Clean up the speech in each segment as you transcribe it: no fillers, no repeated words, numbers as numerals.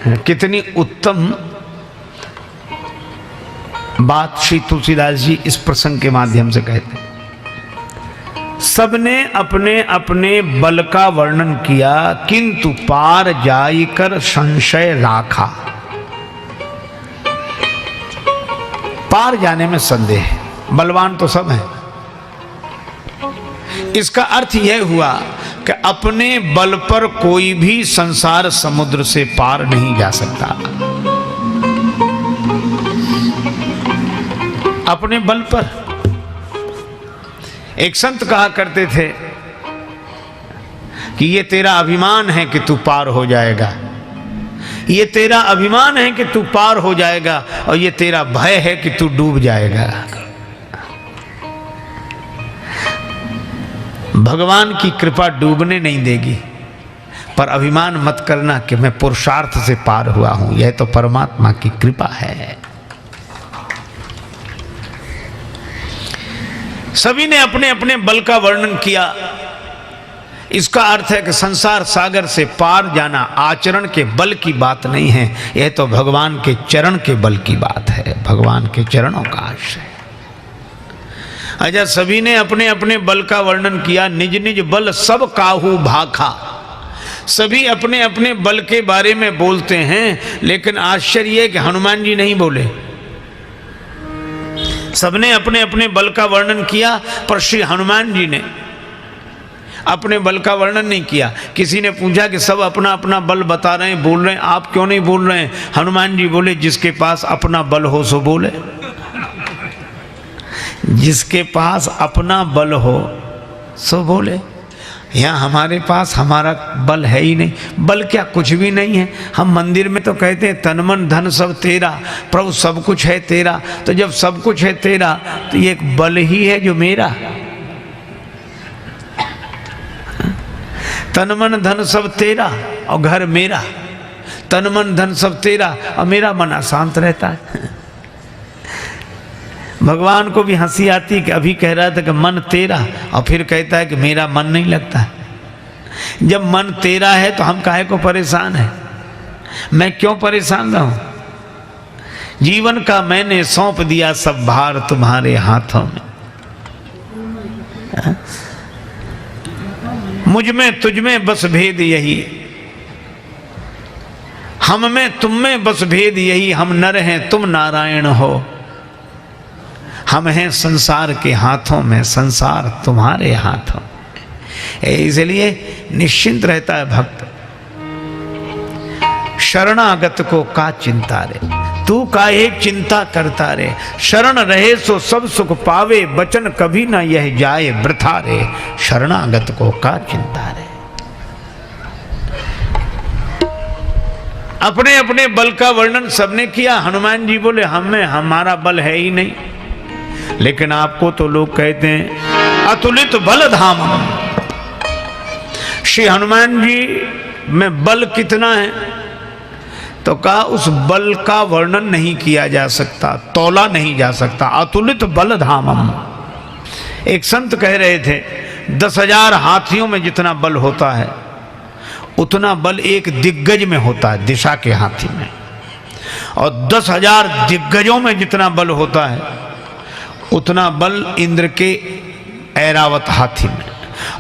कितनी उत्तम बात श्री तुलसीदास जी इस प्रसंग के माध्यम से कहते हैं। सबने अपने अपने बल का वर्णन किया, किंतु पार जाइकर संशय राखा। पार जाने में संदेह है, बलवान तो सब है। इसका अर्थ यह हुआ कि अपने बल पर कोई भी संसार समुद्र से पार नहीं जा सकता। अपने बल पर। एक संत कहा करते थे कि ये तेरा अभिमान है कि तू पार हो जाएगा, ये तेरा अभिमान है कि तू पार हो जाएगा, और ये तेरा भय है कि तू डूब जाएगा। भगवान की कृपा डूबने नहीं देगी, पर अभिमान मत करना कि मैं पुरुषार्थ से पार हुआ हूं। यह तो परमात्मा की कृपा है। सभी ने अपने अपने बल का वर्णन किया। इसका अर्थ है कि संसार सागर से पार जाना आचरण के बल की बात नहीं है, यह तो भगवान के चरण के बल की बात है, भगवान के चरणों का आश्रय। अच्छा, सभी ने अपने अपने बल का वर्णन किया। निज निज बल सब काहू भाखा। सभी अपने अपने बल के बारे में बोलते हैं, लेकिन आश्चर्य है कि हनुमान जी नहीं बोले। सबने अपने अपने बल का वर्णन किया, पर श्री हनुमान जी ने अपने बल का वर्णन नहीं किया। किसी ने पूछा कि सब अपना अपना बल बता रहे हैं, बोल रहे हैं, आप क्यों नहीं बोल रहे हैं? हनुमान जी बोले, जिसके पास अपना बल हो सो बोले। जिसके पास अपना बल हो सो बोले। यहाँ हमारे पास हमारा बल है ही नहीं। बल क्या, कुछ भी नहीं है। हम मंदिर में तो कहते हैं तन मन धन सब तेरा, प्रभु सब कुछ है तेरा। तो जब सब कुछ है तेरा, तो ये एक बल ही है जो मेरा। तन मन धन सब तेरा और घर मेरा। तन मन धन सब तेरा और मेरा मन अशांत रहता है। भगवान को भी हंसी आती कि अभी कह रहा था कि मन तेरा, और फिर कहता है कि मेरा मन नहीं लगता। जब मन तेरा है तो हम काहे को परेशान है? मैं क्यों परेशान रहूं? जीवन का मैंने सौंप दिया सब भार तुम्हारे हाथों में। मुझ में तुझ में बस भेद यही, हम में तुम में बस भेद यही। हम नर हैं तुम नारायण हो, हम हैं संसार के हाथों में, संसार तुम्हारे हाथों में। इसलिए निश्चिंत रहता है भक्त। शरणागत को का चिंता रे, तू काहे चिंता करता रे। शरण रहे सो सब सुख पावे, बचन कभी ना यह जाए वृथा रे। शरणागत को का चिंता रे। अपने अपने बल का वर्णन सबने किया। हनुमान जी बोले, हमें हमारा बल है ही नहीं। लेकिन आपको तो लोग कहते हैं अतुलित बल धाम। श्री हनुमान जी में बल कितना है? तो कहा उस बल का वर्णन नहीं किया जा सकता, तौला नहीं जा सकता। अतुलित बल धामम। एक संत कह रहे थे 10,000 हाथियों में जितना बल होता है, उतना बल एक दिग्गज में होता है, दिशा के हाथी में। और 10,000 दिग्गजों में जितना बल होता है, उतना बल इंद्र के ऐरावत हाथी में।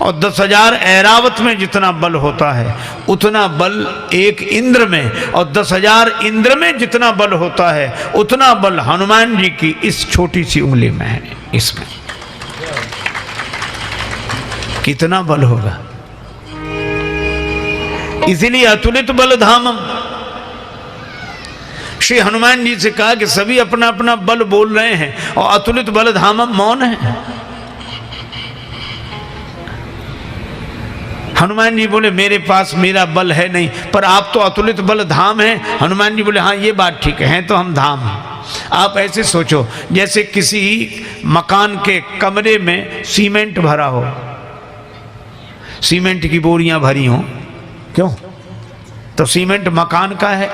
और 10,000 ऐरावत में जितना बल होता है, उतना बल एक इंद्र में। और 10,000 इंद्र में जितना बल होता है, उतना बल हनुमान जी की इस छोटी सी उंगली में है। इसमें कितना बल होगा? इसीलिए अतुलित बल धामम। श्री हनुमान जी से कहा कि सभी अपना अपना बल बोल रहे हैं और अतुलित बल धामम मौन है। हनुमान जी बोले, मेरे पास मेरा बल है नहीं, पर आप तो अतुलित बल धाम हैं। हनुमान जी बोले, हाँ ये बात ठीक है, तो हम धाम हैं। आप ऐसे सोचो जैसे किसी मकान के कमरे में सीमेंट भरा हो, सीमेंट की बोरियां भरी हो। क्यों? तो सीमेंट मकान का है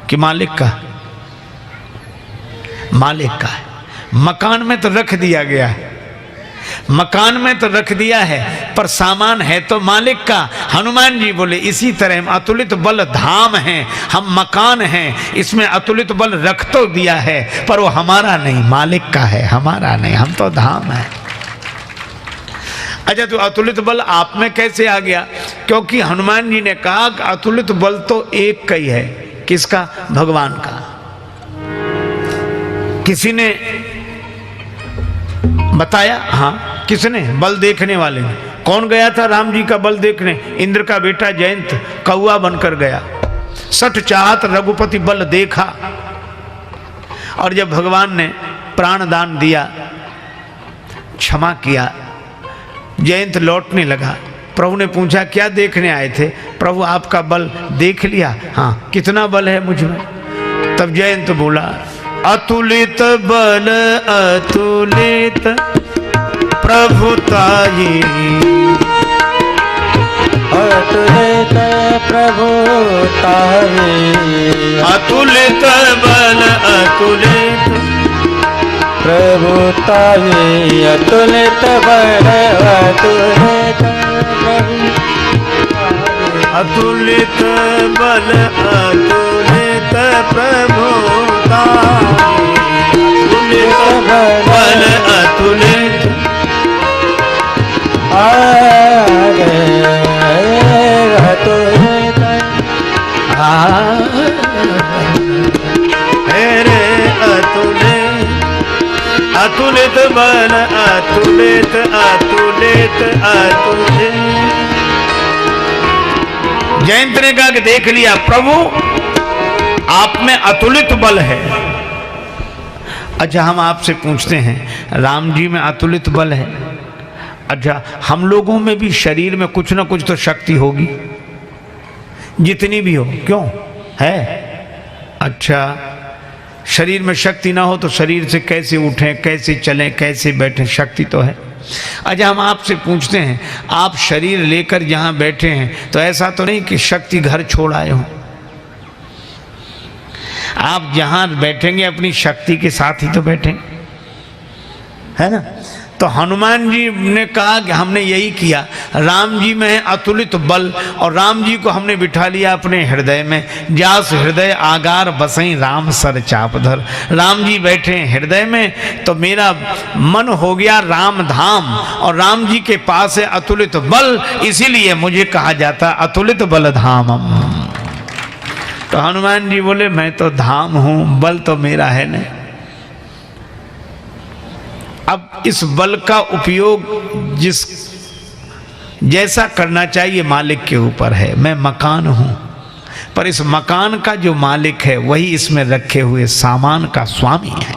कि मालिक का? मालिक का है। मकान में तो रख दिया गया है, मकान में तो रख दिया है पर सामान है तो मालिक का। हनुमान जी बोले इसी तरह हम अतुलित बल धाम हैं, हम मकान हैं, इसमें अतुलित बल रख तो दिया है पर वो हमारा नहीं, मालिक का है, हमारा नहीं, हम तो धाम है। अच्छा, तो अतुलित बल आप में कैसे आ गया? क्योंकि हनुमान जी ने कहा कि अतुलित बल तो एक का ही है। किसका? भगवान का। किसी ने बताया? हाँ, किसने? बल देखने वाले ने। कौन गया था राम जी का बल देखने? इंद्र का बेटा जयंत कौआ बनकर गया। 60 चाहत रघुपति बल देखा। और जब भगवान ने प्राण दान दिया, क्षमा किया, जयंत लौटने लगा। प्रभु ने पूछा क्या देखने आए थे? प्रभु आपका बल देख लिया। हाँ, कितना बल है मुझ में? तब जयंत बोला अतुलित बल अतुलित प्रभुताई, अतुलित प्रभुताई, अतुलित बल अतुलित प्रभुताई, अतुलित बल अतुलित अतुलित बल अतुलित प्रभुताई, अतुलित बल अतुलित अतुलित रे अतुलित, अतुलित बल अतुलित अतुलित अतुलित। जयंत ने कहा कि देख लिया प्रभु आप में अतुलित बल है। अच्छा, हम आपसे पूछते हैं राम जी में अतुलित बल है। अच्छा, हम लोगों में भी शरीर में कुछ ना कुछ तो शक्ति होगी, जितनी भी हो, क्यों है? अच्छा, शरीर में शक्ति ना हो तो शरीर से कैसे उठें, कैसे चलें, कैसे बैठें? शक्ति तो है। अच्छा, हम आपसे पूछते हैं आप शरीर लेकर जहाँ बैठे हैं तो ऐसा तो नहीं कि शक्ति घर छोड़ आए हो? आप जहाँ बैठेंगे अपनी शक्ति के साथ ही तो बैठेंगे, है ना? तो हनुमान जी ने कहा कि हमने यही किया। राम जी में है अतुलित बल और राम जी को हमने बिठा लिया अपने हृदय में। जास हृदय आगार बसई राम सर चापधर। राम जी बैठे हैं हृदय में तो मेरा मन हो गया राम धाम और राम जी के पास है अतुलित बल, इसीलिए मुझे कहा जाता अतुलित बल धामम। तो हनुमान जी बोले मैं तो धाम हूं, बल तो मेरा है नहीं। अब इस बल का उपयोग जिस जैसा करना चाहिए मालिक के ऊपर है। मैं मकान हूं पर इस मकान का जो मालिक है वही इसमें रखे हुए सामान का स्वामी है।